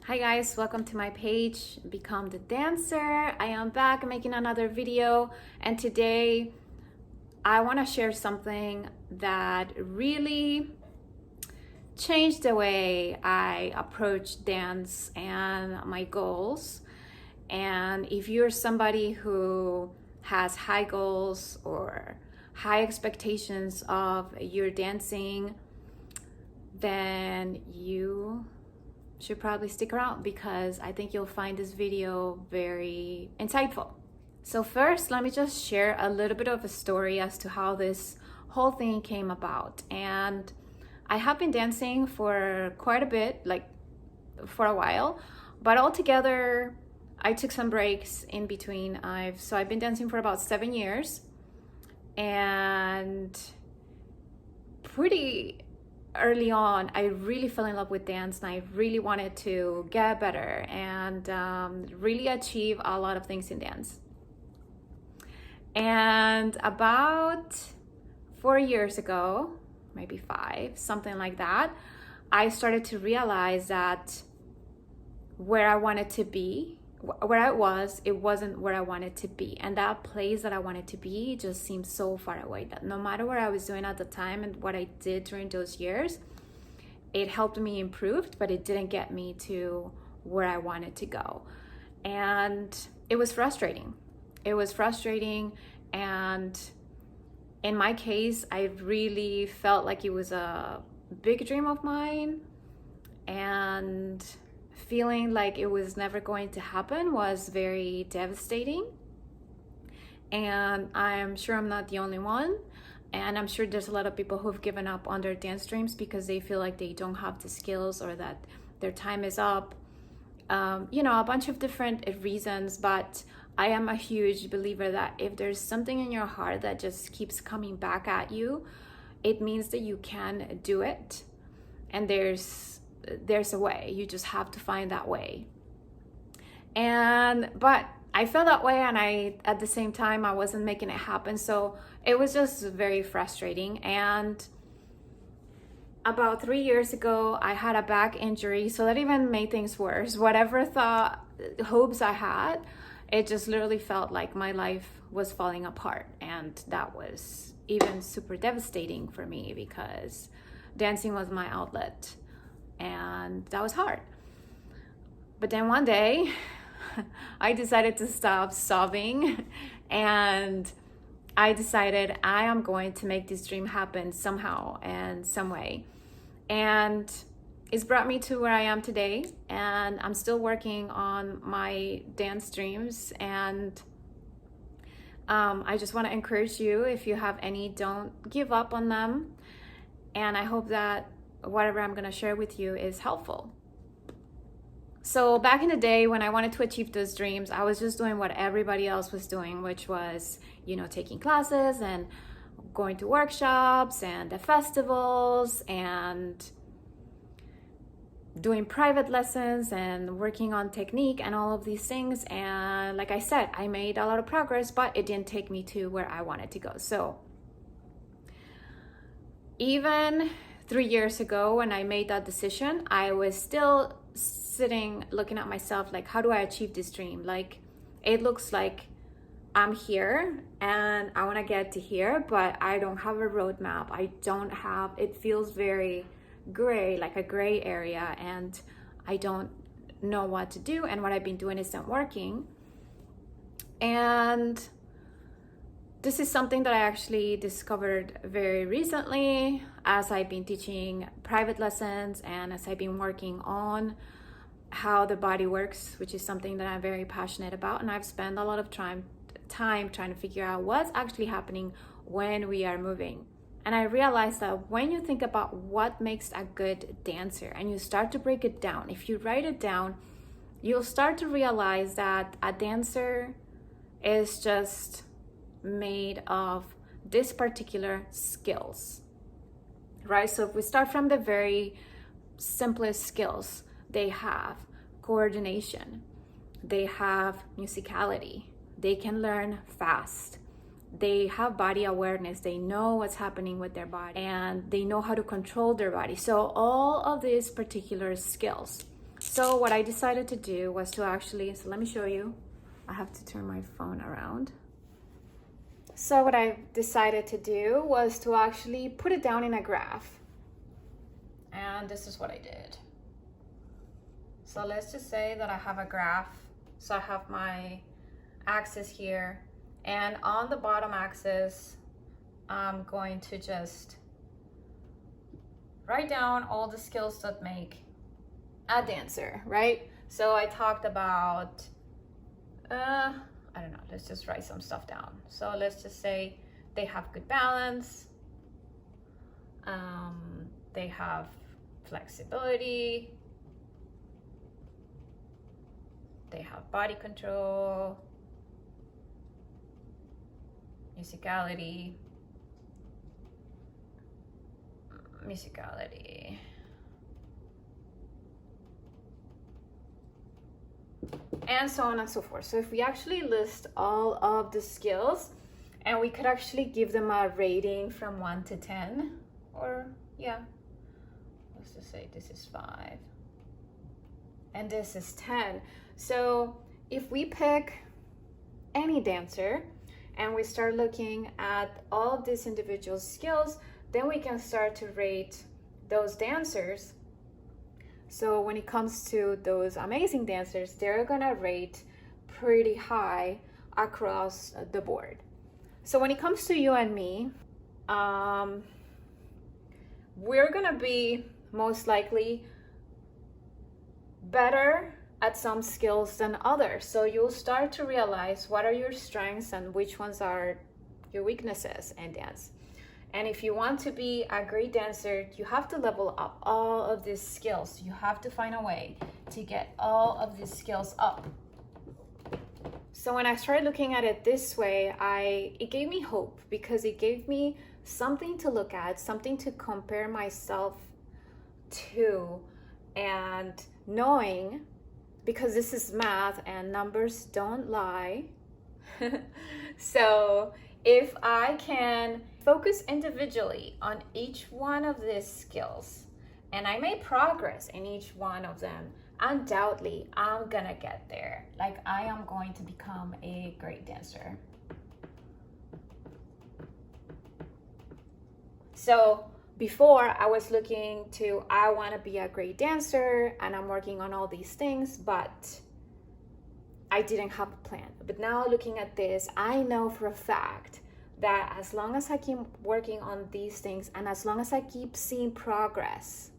Hi guys, welcome to my page, Become the Dancer. I am back making another video, and today I want to share something that really changed the way I approach dance and my goals. And if you're somebody who has high goals or high expectations of your dancing, then you should probably stick around because I think you'll find this video very insightful. So first, let me just share a little bit of a story as to how this whole thing came about. And I have been dancing for quite a bit, like for a while, but altogether I took some breaks in between. I've been dancing for about 7 years, and pretty early on, I really fell in love with dance and I really wanted to get better and really achieve a lot of things in dance. And about 4 years ago, maybe 5, something like that, I started to realize that where I wanted to be, where I was, it wasn't where I wanted to be. And that place that I wanted to be just seemed so far away that no matter what I was doing at the time and what I did during those years, it helped me improve, but it didn't get me to where I wanted to go. And it was frustrating. And in my case, I really felt like it was a big dream of mine, and feeling like it was never going to happen was very devastating. And I'm sure I'm not the only one. And I'm sure there's a lot of people who've given up on their dance dreams because they feel like they don't have the skills or that their time is up. A bunch of different reasons, but I am a huge believer that if there's something in your heart that just keeps coming back at you, it means that you can do it. And there's a way. You just have to find that way. But I felt that way, and at the same time I wasn't making it happen. So it was just very frustrating. And about 3 years ago, I had a back injury, so that even made things worse. Whatever hopes I had, it just literally felt like my life was falling apart. And that was even super devastating for me because dancing was my outlet. And that was hard. But then one day, I decided to stop sobbing, and I decided I am going to make this dream happen somehow and some way. And it's brought me to where I am today, and I'm still working on my dance dreams. And I just want to encourage you, if you have any, don't give up on them. And I hope that whatever I'm going to share with you is helpful. So back in the day when I wanted to achieve those dreams, I was just doing what everybody else was doing, which was, taking classes and going to workshops and the festivals and doing private lessons and working on technique and all of these things. And like I said, I made a lot of progress, but it didn't take me to where I wanted to go. So even 3 years ago when I made that decision, I was still sitting looking at myself like, how do I achieve this dream? Like, it looks like I'm here and I want to get to here, but I don't have a roadmap. It feels very gray, like a gray area, and I don't know what to do, and what I've been doing isn't working. And this is something that I actually discovered very recently as I've been teaching private lessons and as I've been working on how the body works, which is something that I'm very passionate about. And I've spent a lot of time trying to figure out what's actually happening when we are moving. And I realized that when you think about what makes a good dancer and you start to break it down, if you write it down, you'll start to realize that a dancer is just made of this particular skills, right? So if we start from the very simplest skills, they have coordination, they have musicality, they can learn fast, they have body awareness, they know what's happening with their body, and they know how to control their body. So all of these particular skills So what I decided to do was to actually, so let me show you. I have to turn my phone around. So what I decided to do was to actually put it down in a graph. And this is what I did. So let's just say that I have a graph. So I have my axis here, and on the bottom axis, I'm going to just write down all the skills that make a dancer, right? So I talked about, I don't know, let's just write some stuff down. So let's just say they have good balance, they have flexibility, they have body control, musicality, and so on and so forth. So if we actually list all of the skills, and we could actually give them a rating from 1 to 10, or yeah, let's just say this is 5 and this is 10. So if we pick any dancer and we start looking at all of these individual skills, then we can start to rate those dancers. So when it comes to those amazing dancers, they're gonna rate pretty high across the board. So when it comes to you and me, we're gonna be most likely better at some skills than others. So you'll start to realize what are your strengths and which ones are your weaknesses in dance. And if you want to be a great dancer, you have to level up all of these skills. You have to find a way to get all of these skills up. So when I started looking at it this way, it gave me hope, because it gave me something to look at, something to compare myself to, and knowing, because this is math and numbers don't lie. So if I can focus individually on each one of these skills and I make progress in each one of them, undoubtedly I'm gonna get there. Like, I am going to become a great dancer. So before, I was looking to, I want to be a great dancer and I'm working on all these things, but I didn't have a plan. But now looking at this, I know for a fact that as long as I keep working on these things and as long as I keep seeing progress,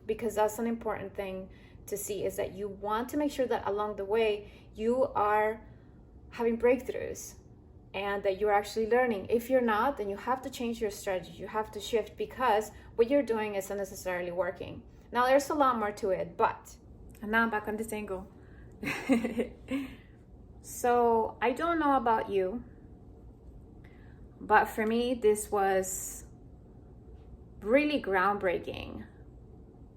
because that's an important thing to see, is that you want to make sure that along the way you are having breakthroughs and that you're actually learning. If you're not, then you have to change your strategy. You have to shift, because what you're doing isn't necessarily working. Now, there's a lot more to it, but... And now I'm back on this angle. So, I don't know about you, but for me, this was really groundbreaking,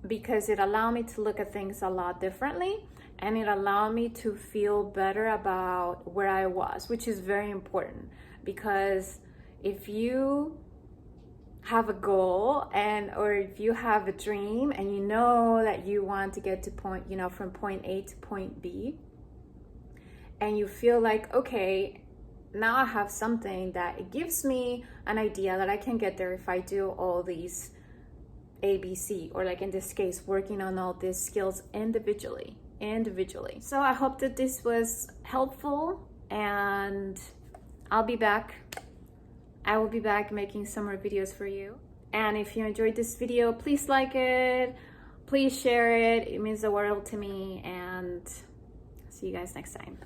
because it allowed me to look at things a lot differently, and it allowed me to feel better about where I was, which is very important, because if you have a goal or if you have a dream and you know that you want to get to from point A to point B, and you feel like, okay, now I have something that it gives me an idea that I can get there if I do all these ABC, or like in this case, working on all these skills individually. So I hope that this was helpful, and I will be back making some more videos for you. And if you enjoyed this video, please like it, please share it. It means the world to me, and see you guys next time.